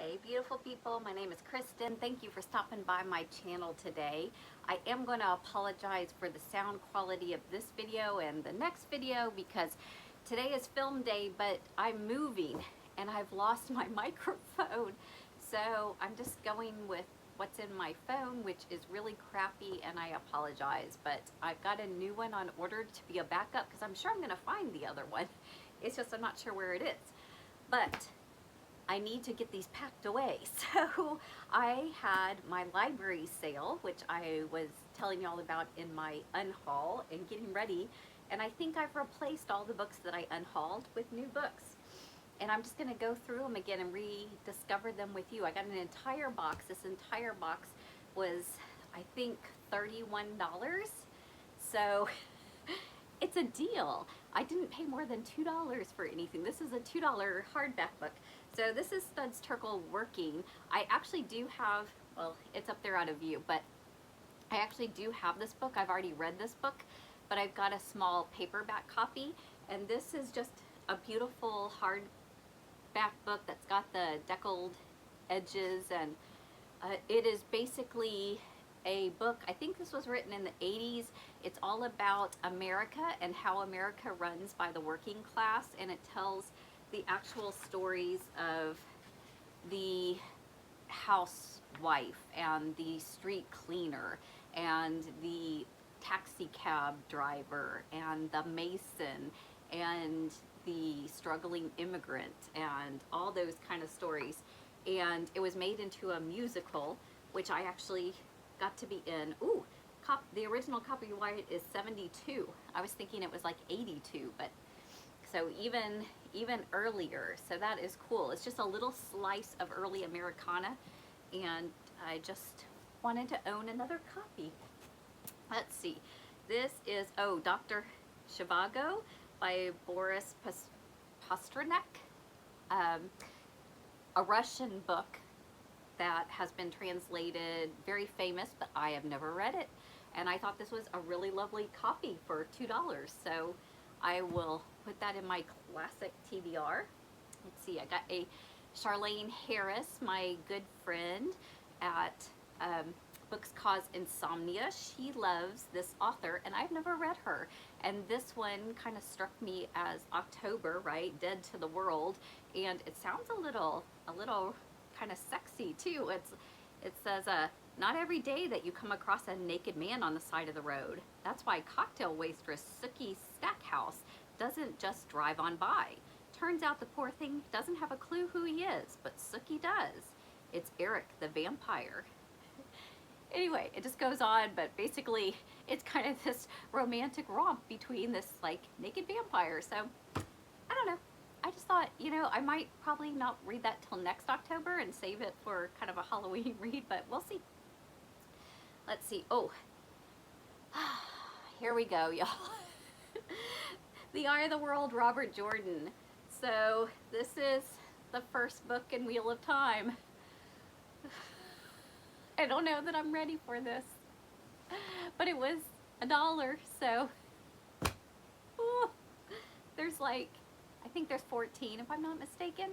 Hey beautiful people, my name is Kristen. Thank you for stopping by my channel today. I am going to apologize for the sound quality of this video and the next video because today is film day, but I'm moving and I've lost my microphone. So I'm just going with what's in my phone, which is really crappy, and I apologize. But I've got a new one on order to be a backup because I'm sure I'm going to find the other one. It's just I'm not sure where it is. But I need to get these packed away. So I had my library sale, which I was telling you all about in my unhaul and getting ready. And I think I've replaced all the books that I unhauled with new books. And I'm just going to go through them again and rediscover them with you. I got an entire box. This entire box was, I think, $31. So it's a deal. I didn't pay more than $2 for anything. This is a $2 hardback book. So this is Studs Terkel Working. I actually do have, well, it's up there out of view, but I actually do have this book. I've already read this book, but I've got a small paperback copy. And this is just a beautiful hardback book that's got the deckled edges, and it is basically a book. I think this was written in the 80s. It's all about America and how America runs by the working class, and it tells the actual stories of the housewife and the street cleaner and the taxi cab driver and the mason and the struggling immigrant and all those kind of stories. And it was made into a musical, which I actually got to be in. Ooh, the original copyright is 72. I was thinking it was like 82, but so even earlier. So that is cool. It's just a little slice of early Americana, and I just wanted to own another copy. Let's see. This is, oh, Dr. Zhivago by Boris Pasternak. A Russian book that has been translated, very famous, but I have never read it. And I thought this was a really lovely copy for $2. So I will put that in my classic TBR. Let's see, I got a Charlene Harris, my good friend at Books Cause Insomnia. She loves this author, and I've never read her. And this one kind of struck me as October, right? Dead to the World. And it sounds a little kind of sexy too. It says, not every day that you come across a naked man on the side of the road. That's why cocktail waitress Sookie Stackhouse doesn't just drive on by. Turns out the poor thing doesn't have a clue who he is, but Sookie does. It's Eric the vampire. Anyway, it just goes on, but basically it's kind of this romantic romp between this like naked vampire. So I don't know. I just thought, you know, I might probably not read that till next October and save it for kind of a Halloween read, but we'll see. Let's see. Oh, here we go, y'all. The Eye of the World, Robert Jordan. So this is the first book in Wheel of Time. I don't know that I'm ready for this, but it was $1, so ooh, there's like, I think there's 14 if I'm not mistaken.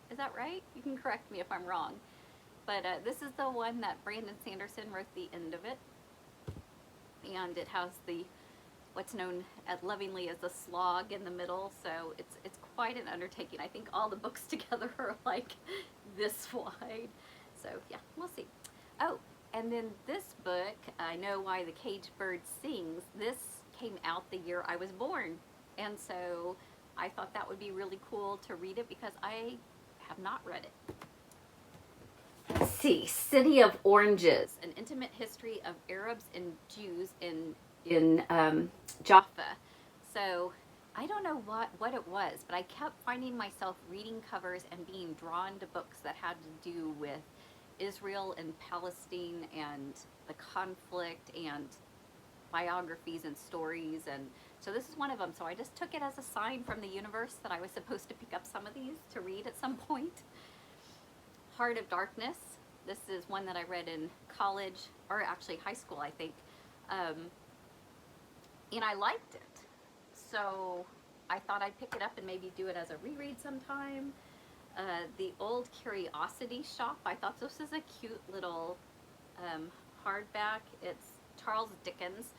Is that right? You can correct me if I'm wrong. But this is the one that Brandon Sanderson wrote the end of it, and it has the what's known as lovingly as the slog in the middle. So it's quite an undertaking. I think all the books together are like this wide. So yeah, we'll see. Oh, and then this book, I Know Why the Caged Bird Sings. This came out the year I was born, and so I thought that would be really cool to read it because I have not read it. Let's see, City of Oranges, an intimate history of Arabs and Jews in Jaffa. So I don't know what it was, but I kept finding myself reading covers and being drawn to books that had to do with Israel and Palestine and the conflict and biographies and stories, and so this is one of them. So I just took it as a sign from the universe that I was supposed to pick up some of these to read at some point. Heart of Darkness. This is one that I read in college, or actually high school, I think, and I liked it. So I thought I'd pick it up and maybe do it as a reread sometime. The Old Curiosity Shop. I thought this was a cute little hardback. It's Charles Dickens,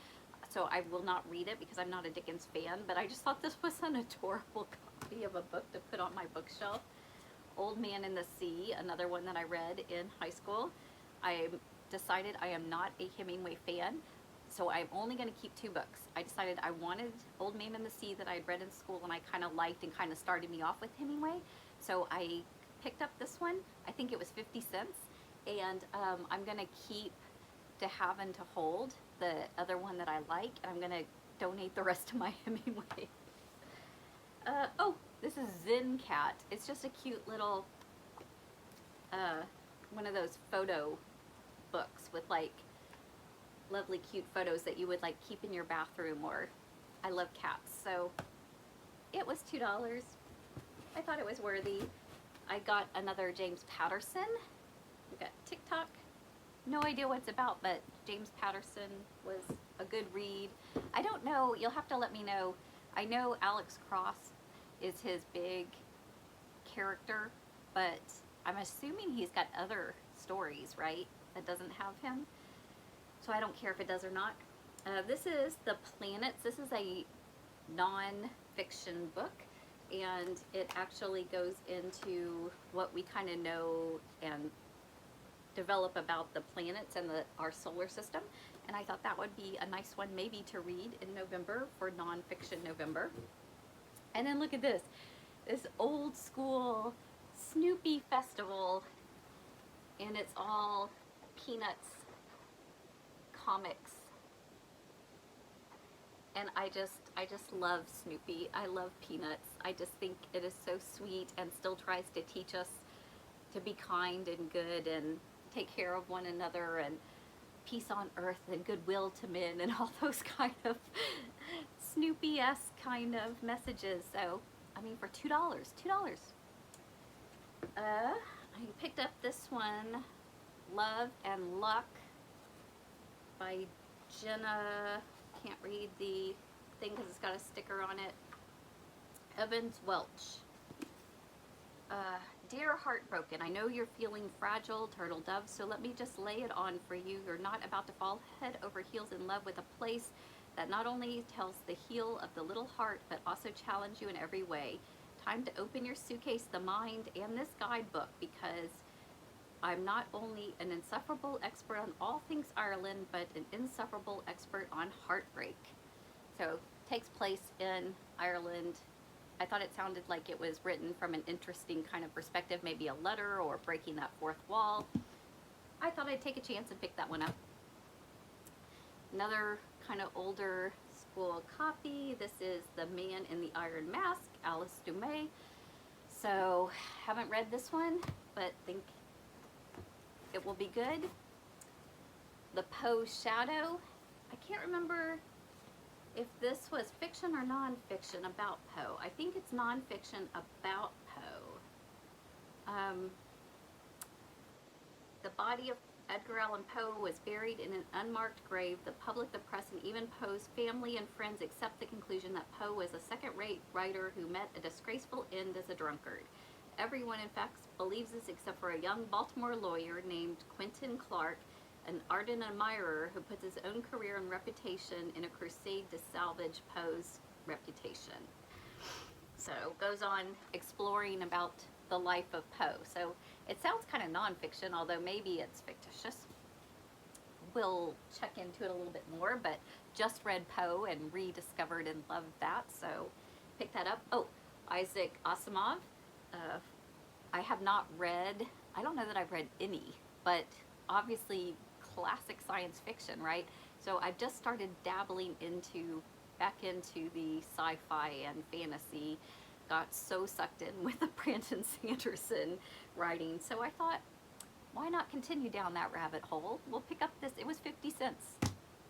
so I will not read it because I'm not a Dickens fan, but I just thought this was an adorable copy of a book to put on my bookshelf. Old Man in the Sea, another one that I read in high school. I decided I am not a Hemingway fan, so I'm only going to keep 2 books. I decided I wanted Old Man in the Sea that I had read in school and I kind of liked and kind of started me off with Hemingway. So I picked up this one. I think it was 50 cents. And I'm going to keep to have and to hold the other one that I like. And I'm going to donate the rest of my Hemingway. Oh, this is Zen Cat. It's just a cute little, one of those photo books with like lovely cute photos that you would like keep in your bathroom, or I love cats. So it was $2. I thought it was worthy. I got another James Patterson. We got TikTok. No idea what it's about, but James Patterson was a good read. I don't know. You'll have to let me know. I know Alex Cross is his big character, but I'm assuming he's got other stories, right, that doesn't have him. So I don't care if it does or not. This is The Planets. This is a non-fiction book, and it actually goes into what we kind of know and develop about the planets and our solar system. And I thought that would be a nice one maybe to read in November for non-fiction November. And then look at this old school Snoopy festival, and it's all Peanuts comics. And I just love Snoopy. I love Peanuts. I just think it is so sweet and still tries to teach us to be kind and good and take care of one another and peace on earth and goodwill to men and all those kind of Snoopy-esque kind of messages. So, I mean, for $2. I picked up this one, Love and Luck by Jenna, can't read the thing because it's got a sticker on it, Evans Welch. Dear Heartbroken, I know you're feeling fragile, turtle dove, so let me just lay it on for you. You're not about to fall head over heels in love with a place that not only tells the heel of the little heart, but also challenge you in every way. Time to open your suitcase, the mind, and this guidebook, because I'm not only an insufferable expert on all things Ireland, but an insufferable expert on heartbreak. So, takes place in Ireland. I thought it sounded like it was written from an interesting kind of perspective, maybe a letter or breaking that fourth wall. I thought I'd take a chance and pick that one up. Another kind of older school copy. This is The Man in the Iron Mask, Alice Dumais. So, haven't read this one, but think it will be good. The Poe Shadow. I can't remember if this was fiction or non-fiction about Poe. I think it's non-fiction about Poe. The body of Edgar Allan Poe was buried in an unmarked grave. The public, the press, and even Poe's family and friends accept the conclusion that Poe was a second-rate writer who met a disgraceful end as a drunkard. Everyone, in fact, believes this except for a young Baltimore lawyer named Quentin Clark, an ardent admirer who puts his own career and reputation in a crusade to salvage Poe's reputation. So, goes on exploring about the life of Poe. So, it sounds kind of nonfiction, although maybe it's fictitious. We'll check into it a little bit more, but just read Poe and rediscovered and loved that, so pick that up. Oh, Isaac Asimov. I have not read, I don't know that I've read any, but obviously classic science fiction, right? So I've just started dabbling back into the sci-fi and fantasy. Got so sucked in with the Brandon Sanderson writing, so I thought, why not continue down that rabbit hole? We'll pick up this. It was 50 cents.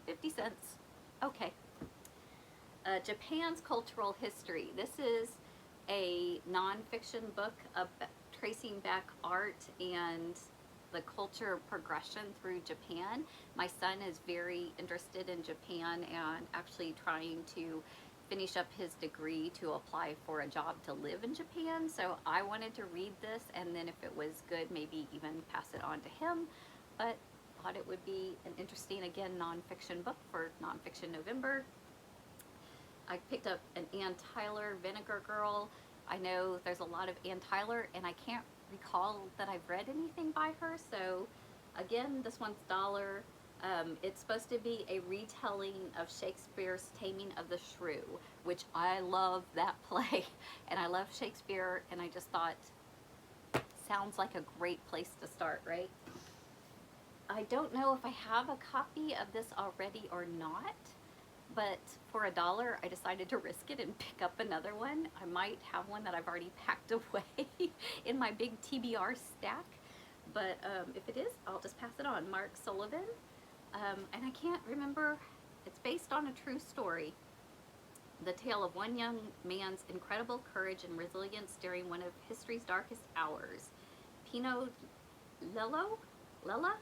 50 cents. Okay. Japan's Cultural History. This is a nonfiction book of tracing back art and the culture progression through Japan. My son is very interested in Japan and actually trying to finish up his degree to apply for a job to live in Japan. So I wanted to read this, and then if it was good, maybe even pass it on to him. But thought it would be an interesting, again, nonfiction book for Nonfiction November. I picked up an Ann Tyler, Vinegar Girl. I know there's a lot of Ann Tyler, and I can't recall that I've read anything by her. So again, this one's $1. It's supposed to be a retelling of Shakespeare's Taming of the Shrew, which I love that play, and I love Shakespeare, and I just thought, sounds like a great place to start, right? I don't know if I have a copy of this already or not, but for $1, I decided to risk it and pick up another one. I might have one that I've already packed away in my big TBR stack, but if it is, I'll just pass it on. Mark Sullivan. And I can't remember, it's based on a true story. The tale of one young man's incredible courage and resilience during one of history's darkest hours. Pino Lella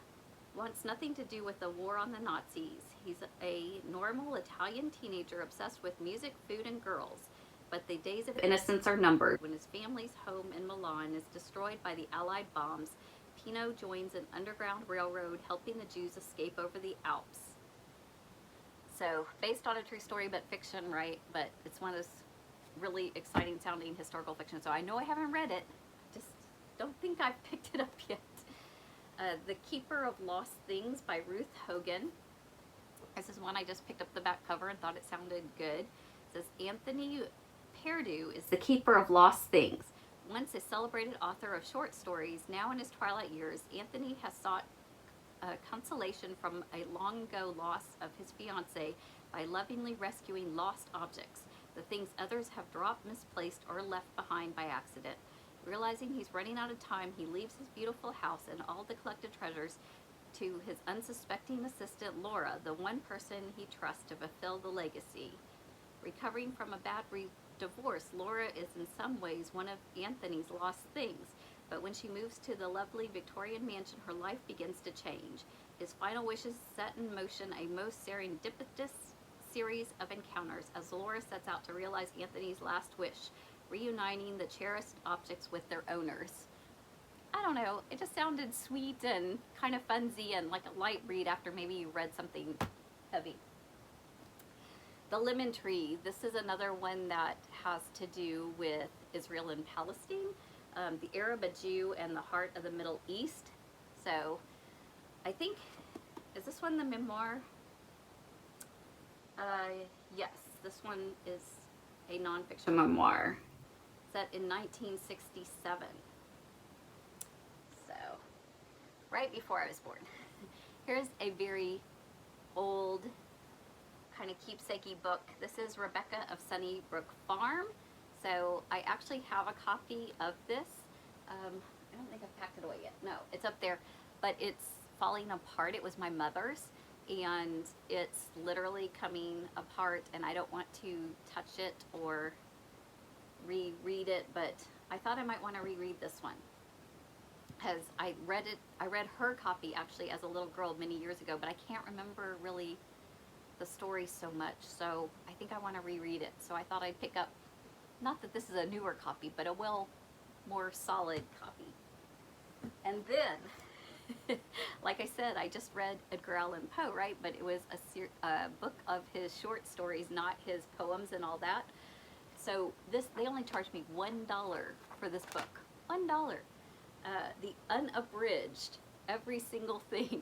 wants nothing to do with the war on the Nazis. He's a normal Italian teenager obsessed with music, food, and girls. But the days of innocence are numbered. When his family's home in Milan is destroyed by the Allied bombs, Pino joins an underground railroad helping the Jews escape over the Alps. So, based on a true story, but fiction, right? But it's one of those really exciting sounding historical fiction. So I know I haven't read it. Just don't think I've picked it up yet. The Keeper of Lost Things by Ruth Hogan. This is one I just picked up the back cover and thought it sounded good. It says, Anthony Perdue is the keeper of lost things. Once a celebrated author of short stories, now in his twilight years, Anthony has sought consolation from a long-ago loss of his fiancée by lovingly rescuing lost objects, the things others have dropped, misplaced, or left behind by accident. Realizing he's running out of time, he leaves his beautiful house and all the collected treasures to his unsuspecting assistant, Laura, the one person he trusts to fulfill the legacy. Recovering from a bad divorce, Laura is in some ways one of Anthony's lost things, but when she moves to the lovely Victorian mansion, her life begins to change. His final wishes set in motion a most serendipitous series of encounters as Laura sets out to realize Anthony's last wish, reuniting the cherished objects with their owners. I don't know, it just sounded sweet and kind of funsy and like a light read after maybe you read something heavy. The Lemon Tree. This is another one that has to do with Israel and Palestine, the Arab, a Jew, and the heart of the Middle East. So I think, is this one the memoir? Yes, this one is a nonfiction memoir set in 1967. So, right before I was born. Here's a very old kind of keepsakey book. This is Rebecca of Sunnybrook Farm. So I actually have a copy of this. I don't think I've packed it away yet. No, it's up there, but it's falling apart. It was my mother's, and it's literally coming apart, and I don't want to touch it or reread it, but I thought I might want to reread this one because I read her copy actually as a little girl many years ago, but I can't remember really the story so much, so I think I want to reread it. So I thought I'd pick up, not that this is a newer copy, but a more solid copy. And then, like I said, I just read Edgar Allan Poe, right? But it was a book of his short stories, not his poems and all that. So they only charged me $1 for this book. $1. The unabridged, every single thing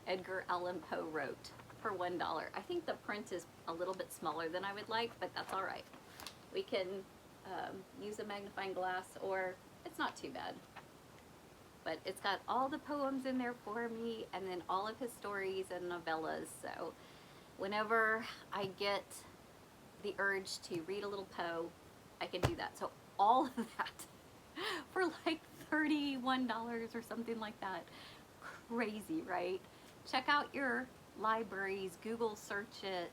Edgar Allan Poe wrote for $1. I think the print is a little bit smaller than I would like, but that's all right. We can use a magnifying glass, or it's not too bad. But it's got all the poems in there for me, and then all of his stories and novellas. So whenever I get the urge to read a little Poe, I can do that. So all of that for like $31 or something like that. Crazy, right? Check out your libraries, Google search it,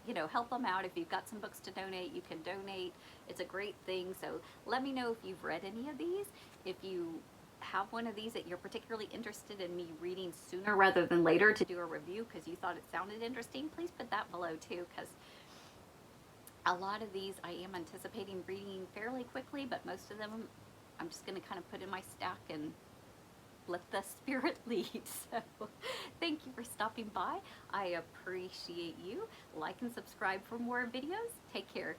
you know, help them out. If you've got some books to donate, you can donate. It's a great thing. So let me know if you've read any of these. If you have one of these that you're particularly interested in me reading sooner rather than later to do a review because you thought it sounded interesting, please put that below too, because A lot of these I am anticipating reading fairly quickly, but most of them I'm just going to kind of put in my stack and let the spirit lead. So thank you for stopping by. I appreciate you. Like and subscribe for more videos. Take care.